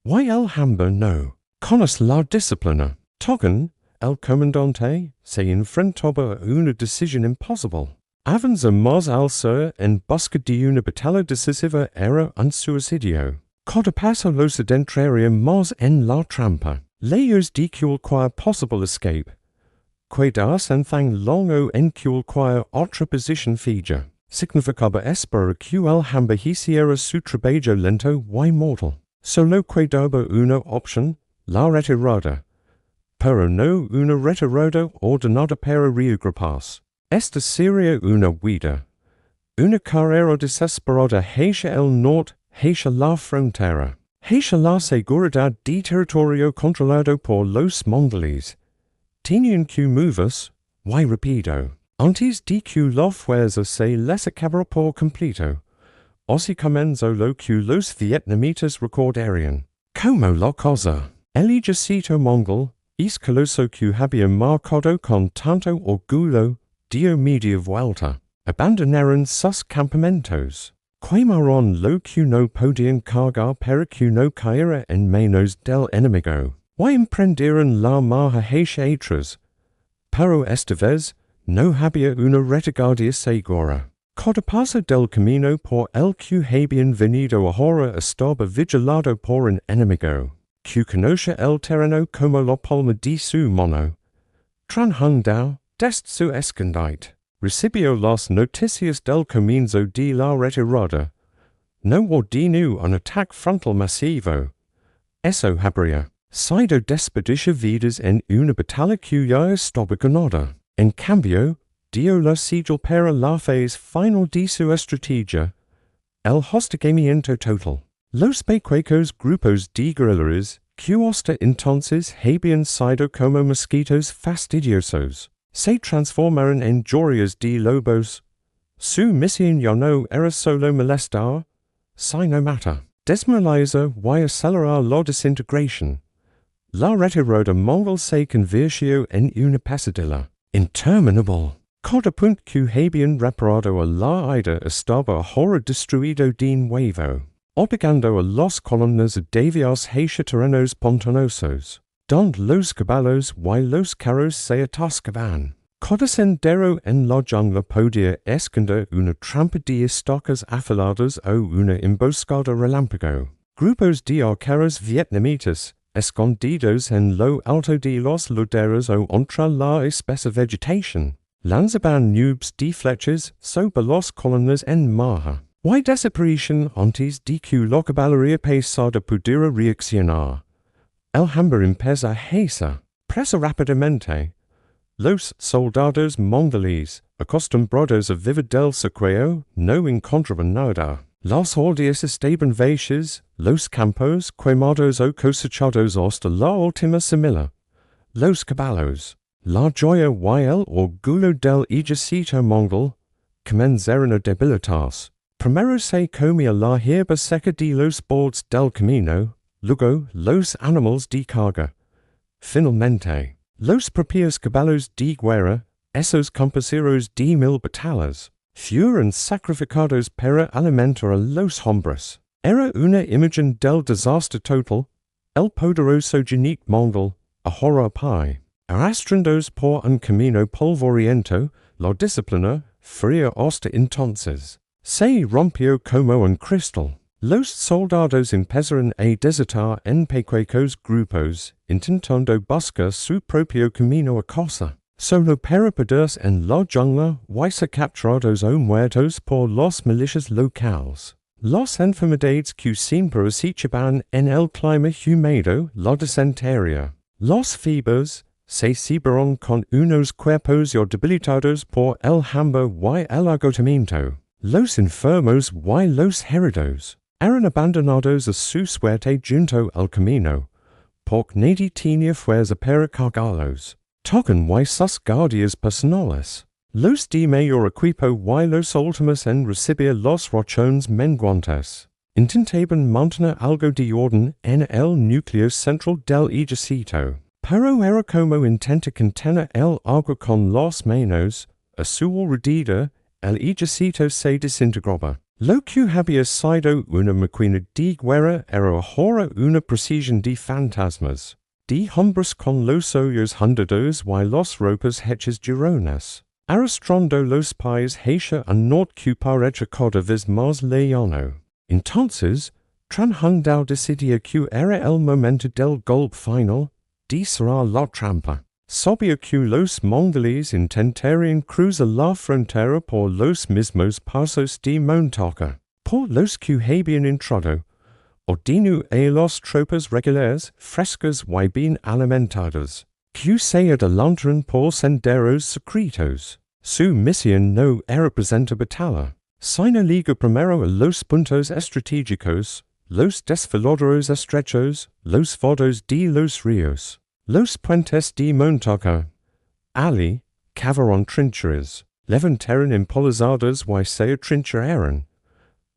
Y el hambre no. Conoce la disciplina. Togan, el comandante, se enfrentaba a una decisión imposible. Avanza más al sur en busca de una batalla decisiva era un suicidio. Cada paso los adentraría más en la trampa. Lejos de cualquier possible escape. Quedarse en tan longo en cualquier otra posición fija. Significaba esperar que el hambre hiciera su trabajo lento y mortal. Solo quedaba una opción, la retirada. Pero no una retirada ordenada para reagruparse. Esta sería una huida. Una carrera desesperada hacia el norte, hacia la frontera, hacia la seguridad de territorio controlado por los mongoles. Tenían que moverse, y rápido, antes de que la fuerza se les acabara por completo. Así comenzó lo que los vietnamitas recordarían como la cosa. El ejército mongol, escaloso que había marcado con tanto orgullo, dio media vuelta. Abandonaron sus campamentos. Quemaron lo que no podían cargar para que no cayera en manos del enemigo. Y emprendieron la marcha hacia atrás. Pero esta vez, no había una retaguardia segura. Cada paso del camino por el que habían venido ahora estaba vigilado por un enemigo, que conoce el terreno como la palma de su mano. Tranhung Dao, desde su escondite, recibió las noticias del comienzo de la retirada. No ordenó un ataque frontal masivo. Eso habría sido despedir vidas en una batalla que ya estaba ganada. En cambio, dio la sigil para la fase final de su estrategia, el hostigamiento total. Los pequeños grupos de guerrilleros, que hasta entonces habían sido como mosquitos fastidiosos, se transformaron en llorias de lobos. Su misión ya no era solo molestar, sino matar, desmoralizar y acelerar la desintegración. La retirada mongol se convirtió en una pesadilla interminable. Cada punto que habían reparado a la ida estaba ahora destruido de nuevo, obligando a las columnas a desviarse hacia terrenos pantanosos, donde los caballos y los carros se atascaban. Codescendero en la jungla podia esconder una trampa de estacas afiladas o una emboscada relámpago. Grupos de arqueros vietnamitas, escondidos en lo alto de los laderas o entre la espesa vegetación, lanzaban nubes de flechas sobre los columnas en marcha. Y desaparición antes de que la caballería pesada pudiera reaccionar. El hambre empieza a cesar. Presa rápidamente. Los soldados mongoles, acostumbrados a vivir del saqueo, no encontraban nada. Las aldeas estaban vacías, los campos quemados o cosechados hasta la última semilla. Los caballos, la joya y el orgullo del ejército mongol, comenzaron a debilitarse. Primero se comía la hierba seca de los bordes del camino, luego los animales de carga. Finalmente, los propios caballos de guerra, esos compañeros de mil batallas, fueron sacrificados para alimentar a los hombres. Era una imagen del desastre total, el poderoso jinet mongol, ahora pie, arrastrandos por un camino polvoriento, la disciplina, fría hasta entonces, se rompió como un cristal. Los soldados empezaron a desertar en pequeños grupos, intentando buscar su propio camino a casa. Solo para perderse en la jungla y ser capturados o muertos por los milicias locales. Las enfermedades que siempre acechaban en el clima húmedo, la dysentería. Las fibras se cibieron con unos cuerpos ya debilitados por el hambre y el agotamiento. Los enfermos y los heridos eran abandonados a su suerte junto al camino, porque nadie tenía fuerza para cargarlos. Tocan y sus guardias personales. Los de mayor equipo y los últimos en recibir los rachones menguantes. Intentaban mantener algo de orden en el núcleo central del ejército. Pero era como intenta contener el agua con las manos, a su alrededor, el ejército se desintegraba. Lo que había sido una máquina de guerra era ahora una procesión de fantasmas, de hombres con los ojos hundidos y las ropas hechas girones, arrastrando los pies hacia un norte que parece cada vez más lejano. Entonces, Tranjundao decidió que era el momento del golpe final, de cerrar la trampa. Sabía que los mongoles intentarían cruzar la frontera por los mismos pasos de montaña, por los que habían entrado, ordenó a las tropas regulares frescas y bien alimentadas, que se adelantaron por senderos secretos. Su misión no era presentar batalla, sino ligar primero a los puntos estratégicos, los desfiladeros estrechos, los vados de los ríos. Los puentes de montaña, ali, cavaron trincheras, levantaron empalizadas y se atrincheraron.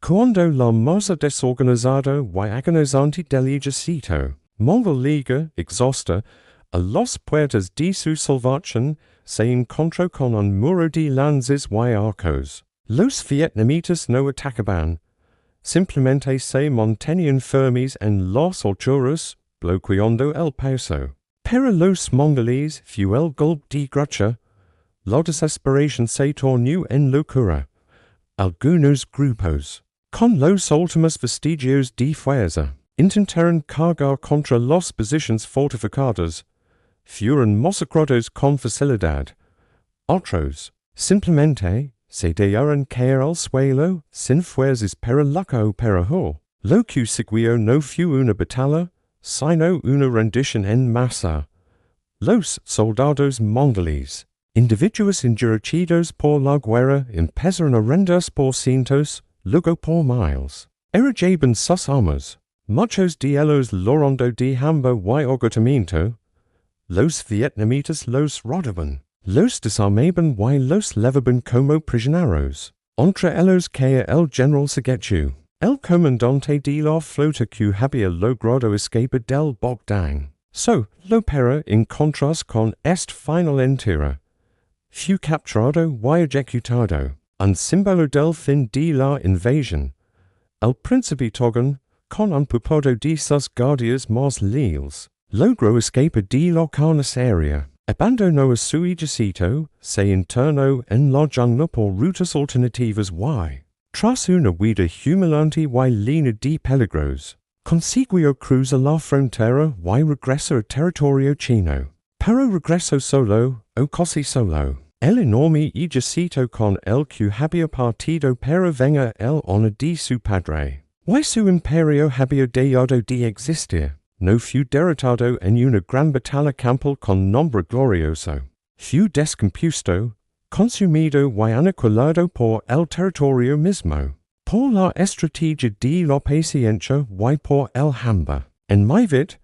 Cuando la masa desorganizada y agonizante del ejército, mongol liga, exhausta, a las puertas de su salvación, se encontró con un muro de lanzas y arcos. Los vietnamitas no atacaban, simplemente se mantenían firmes en las alturas, bloqueando el paso. Pero los mongoles fue el golpe de gracia. La desesperación se tornó en locura. Algunos grupos, con los últimos vestigios de fuerza, intentaron cargar contra las posiciones fortificadas. Fueron masacrados con facilidad. Otros, simplemente, se dejaron caer al suelo sin fuerzas para luchar o para huir. Lo que siguió no fue una batalla, sino una rendición en masa. Los soldados mongoles, individuos endurecidos por la guerra, empezaron a rendirse por cientos, luego por miles. Erigiban sus armas, muchos de ellos llorando de hambre y agotamiento. Los vietnamitas los rodaban, los desarmaban y los levaban como prisioneros. Entre ellos caía el general Secreta, el comandante de la flota que había logrado escapar del Bogdan. Lo para en contraste con este final entera. Fue capturado y ejecutado, un símbolo del fin de la invasión. El príncipe Togan, con un puñado de sus guardias más leales, logró escapar de la carnicería. Abandono a sui jacito, se interno en la jungla por rutas alternativas y. Tras una huida humilante y línea de peligros. Consiguió cruzar la frontera y regreso a territorio chino. Pero regreso solo, o casi solo. El enorme ejército con el que había partido para venga el honor de su padre. Y su imperio había dejado de existir. No fue derrotado en una gran batalla campal con nombre glorioso. Fue descompuesto, consumido y aniquilado por el territorio mismo. Por la estrategia de la paciencia y por el hambre. En Maivit,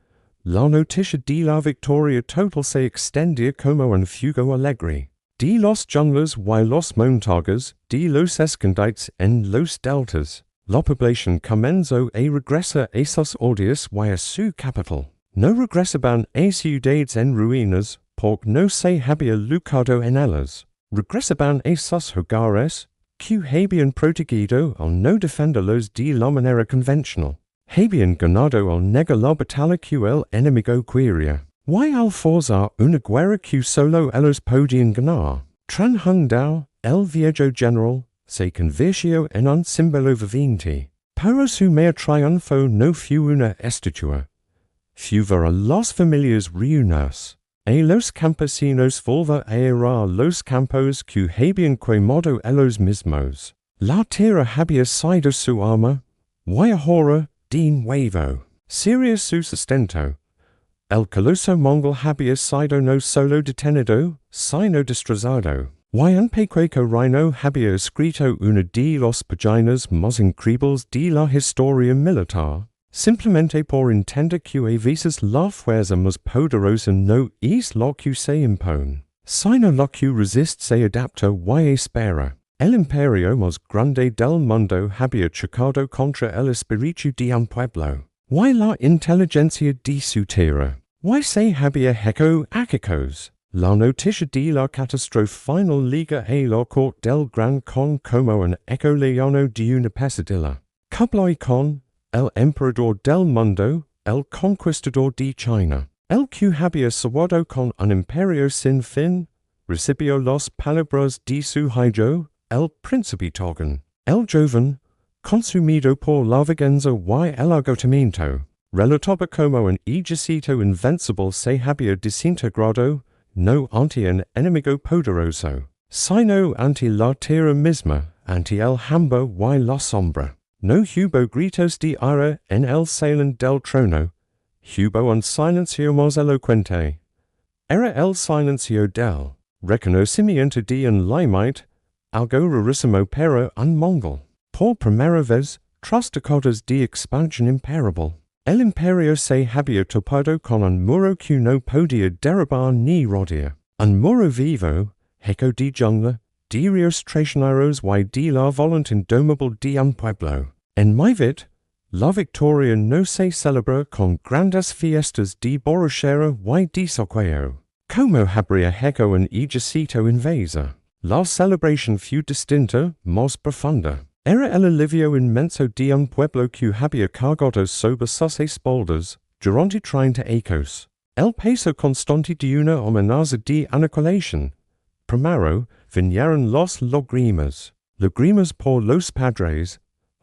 la noticia de la victoria total se extendía como un fuego alegre. De los junglas y los montagas, de los escondites en los deltas. La población comenzó a regresar a sus aldeas y a su capital. No regresaban a ciudades en ruinas, porque no se había lucado en ellas. Regresaban a sus hogares, que habían protegido al no defenderlos de la manera convencional. Habían ganado al negar la batalla que el enemigo quería. Y al forzar una guerra que solo ellos podían ganar. Tran Hung Dao, el viejo general, se convirtió en un símbolo viviente. Pero su mayor triunfo no fue una estatua. Fue ver a las familias reunidas. A los campesinos volver a arar los campos que habían quemado ellos mismos. La tierra había sido su arma, y ahora, de nuevo, sería su sustento. El coloso mongol había sido no solo detenido, sino destrozado. Y un pequeño reino había escrito una de las páginas más increíbles de la historia militar. Simplemente por entender que a veces la fuerza más poderosa no es la que se impone, sino la que resiste, se adapta y espera. El imperio más grande del mundo había chocado contra el espíritu de un pueblo, y la inteligencia de su tierra, y se había hecho áquicos. La noticia de la catástrofe final liga a la corte del gran con como un eco leono de una pesadilla. Kublai Khan, el emperador del mundo, el conquistador de China, el que había suado con un imperio sin fin, recibió las palabras de su hijo, el príncipe Togan, el joven, consumido por la venganza y el agotamiento, relataba como un ejército invencible se había desintegrado, no ante un enemigo poderoso, sino ante la tierra misma, ante el hambre y la sombra. No hubo gritos de ira en el salón del trono, hubo un silencio más elocuente. Era el silencio del reconocimiento de un limite, algo rarísimo para un mongol. Por primera vez, tras décadas de expansión imparable, el imperio se había topado con un muro que no podía derribar ni rodear. Un muro vivo, hecho de jungla, de ríos traicioneros y de la voluntad indomable de un pueblo. En Maivit, la victoria no se celebra con grandes fiestas de borrachera y de saqueo. Como habría hecho un ejército invasor. La celebración fue distinta, más profunda. Era el alivio inmenso de un pueblo que había cargado sobre sus espaldas, durante 30 años. El peso constante de una amenaza de aniquilación. Primero, vinieron las lágrimas. Lágrimas por los padres,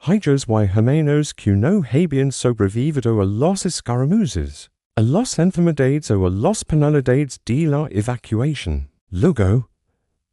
hijos y hermanos que no habían sobrevivido a las escaramuzas, a las enfermedades o a las penalidades de la evacuación. Luego,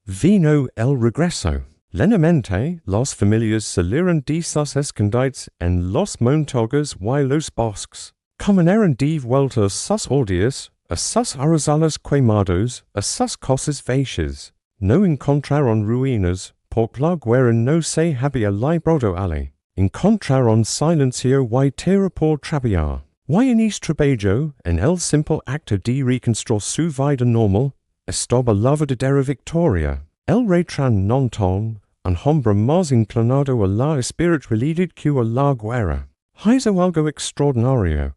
vino el regreso. Lentamente, las familias salieron de sus escondites en los montagas y los bosques. Caminaron de vuelta a sus aldeas, a sus arrozales quemados, a sus casas vacías. No encontraron ruinas, porque la guerra no se había librado allí. Encontraron silencio y tierra por trabajar. Y en este trabajo, en el simple acto de reconstruir su vida normal, estaba la verdadera victoria. El rey Tran non ton, un hombre más inclinado a la espiritualidad que a la guerra, hizo algo extraordinario.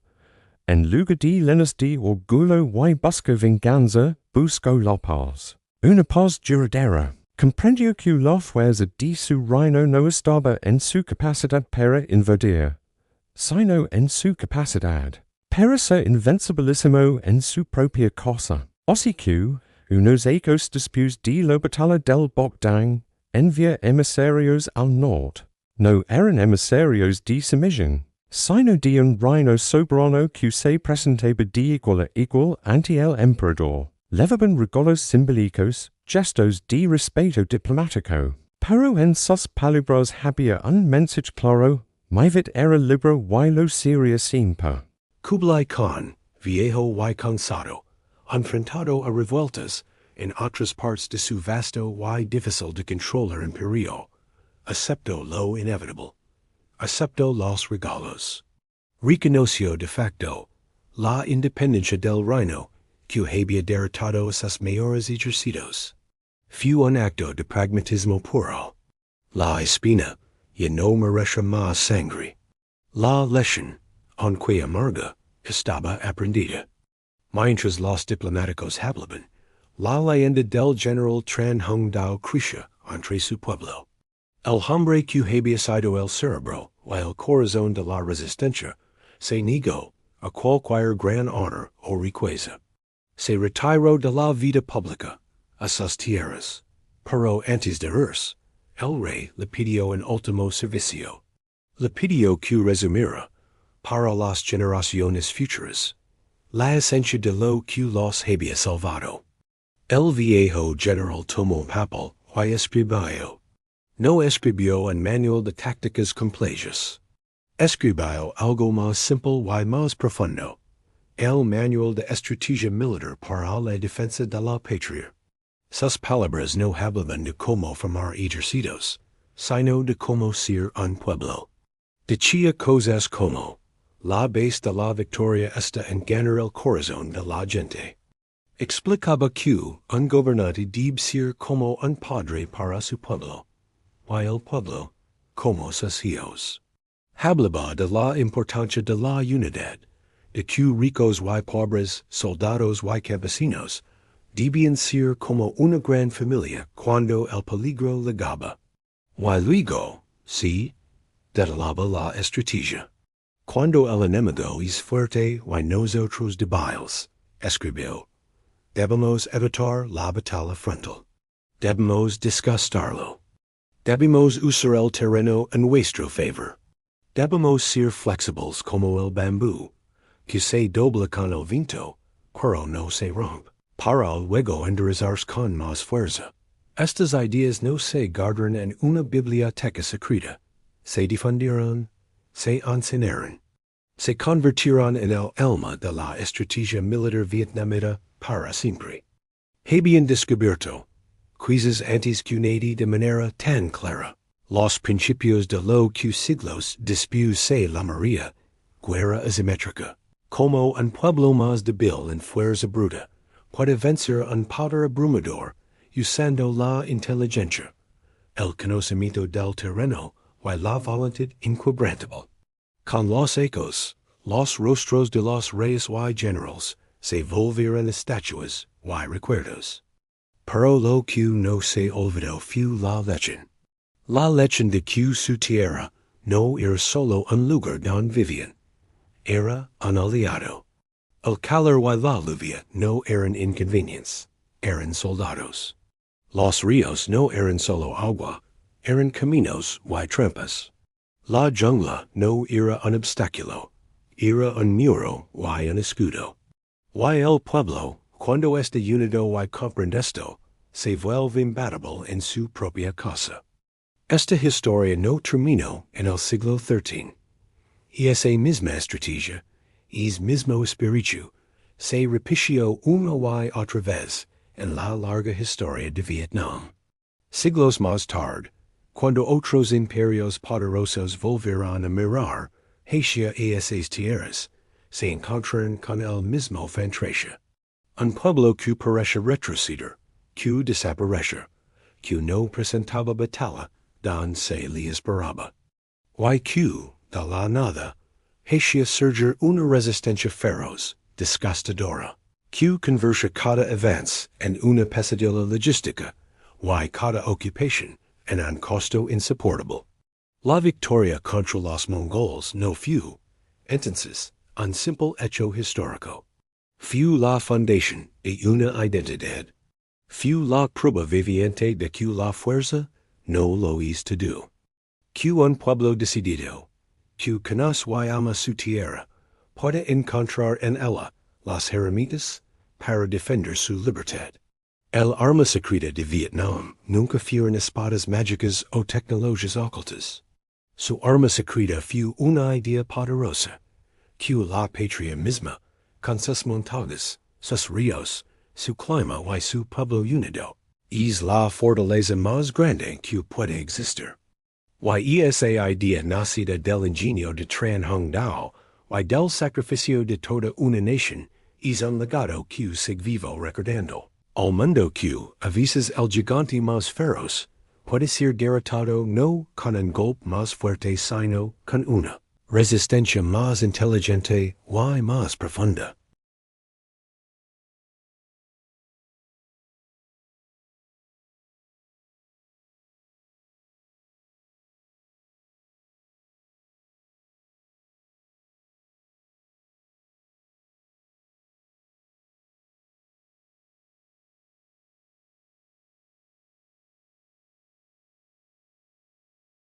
En lugar de llenas de orgullo y busca venganza, buscó la paz. Una paz duradera. Comprendió que la fuerza de su reino no estaba en su capacidad para invadir, sino en su capacidad para ser invencibilísimo en su propia casa. Ossiq, unos ecos dispus de lo batalla del Bogdang, envia emissarios al norte. No eran emissarios de Semisian. Sino de un reino soberano que se presentaba de igual a igual ante el emperador. Levaban regalos simbólicos, gestos de respeto diplomático. Pero en sus palabras había un mensaje claro, Mivit era libro y lo seria siempre. Kublai Khan, viejo y cansado, enfrentado a revueltas en otras partes de su vasto y difícil de controlar imperio, aceptó lo inevitable, aceptó los regalos. Reconoció de facto la independencia del reino que había derrotado a sus mayores ejercicios. Fue un acto de pragmatismo puro. La espina ya no merecía más sangre. La lección, aunque amarga, estaba aprendida. Mientras los diplomáticos hablaban, la leyenda del general Tran Hung Dao crecía entre su pueblo. El hombre que había sido el cerebro o el corazón de la resistencia se negó a cualquier gran honor o riqueza. Se retiró de la vida pública a sus tierras, pero antes de irse, el rey le pidió en último servicio. Le pidió que resumiera, para las generaciones futuras, la esencia de lo que los había salvado. El viejo general tomó papel y escribió. No escribió un manual de tácticas complejas. Escribió algo más simple y más profundo. El manual de estrategia militar para la defensa de la patria. Sus palabras no hablaban de cómo formar ejércitos, sino de cómo ser un pueblo. Decía cosas como, la base de la victoria está en ganar el corazón de la gente. Explicaba que un gobernante debe ser como un padre para su pueblo, y el pueblo como sus hijos. Hablaba de la importancia de la unidad, de que ricos y pobres, soldados y campesinos, debían ser como una gran familia cuando el peligro llegaba. Y luego, sí, detallaba la estrategia. Cuando el enemigo es fuerte y nosotros débiles, escribió, debemos evitar la batalla frontal. Debemos desgastarlo. Debemos usar el terreno en nuestro favor. Debemos ser flexibles como el bambú, que se dobla con el viento, pero no se rompe, para luego enderezarse con más fuerza. Estas ideas no se guardaron en una biblioteca secreta, se difundieron, se enseñaron, se convirtieron en el alma de la estrategia militar vietnamita para siempre. Habían descubierto, quizás antes que nadie de manera tan clara, los principios de lo que siglos después se llamaría guerra asimétrica. Como un pueblo más débil en fuerza bruta puede vencer un poder abrumador usando la inteligencia, el conocimiento del terreno y la voluntad inquebrantable. Con los ecos, los rostros de los reyes y generales se volvieron estatuas y recuerdos. Pero lo que no se olvidó fue la lechen. La lechen de que su tierra no era solo un lugar donde vivían. Era un aliado. El calor y la lluvia no eran inconvenientes, eran soldados. Los ríos no eran solo agua, eran caminos y trampas. La jungla no era un obstáculo, era un muro y un escudo. Y el pueblo, cuando está unido y comprende esto, se vuelve imbatible en su propia casa. Esta historia no terminó en el siglo XIII. Y esa misma estrategia, ese mismo espíritu, se repitió una y otra vez en la larga historia de Vietnam. Siglos más tarde, cuando otros imperios poderosos volvieron a mirar hacia esas tierras, se encontraron con el mismo fantasía. Un pueblo que parece retroceder, que desaparece, que no presentaba batalla donde se le esperaba. Y que, de la nada, hacía surgir una resistencia feroz, desgastadora, que convertía cada avance en una pesadilla logística, y cada ocupación en un costo insoportable. La victoria contra los Mongoles no fue, entonces, un simple hecho histórico. Few la fundación y una identidad. Few la prueba viviente de que la fuerza no lo es to do. Que un pueblo decidido, que conoce y ama su tierra, puede encontrar en ella las herramientas para defender su libertad. El arma secreta de Vietnam nunca fueron espadas mágicas o tecnologías ocultas. Su arma secreta fue una idea poderosa, que la patria misma, con sus montañas, sus ríos, su clima y su pueblo unido, es la fortaleza más grande que puede existir. Y esa idea nacida del ingenio de Tran Hung Dao y del sacrificio de toda una nación es un legado que sigue vivo recordando. Al mundo que, a veces el gigante más feroz, puede ser derrotado no con un golpe más fuerte sino con una resistencia más inteligente y más profunda.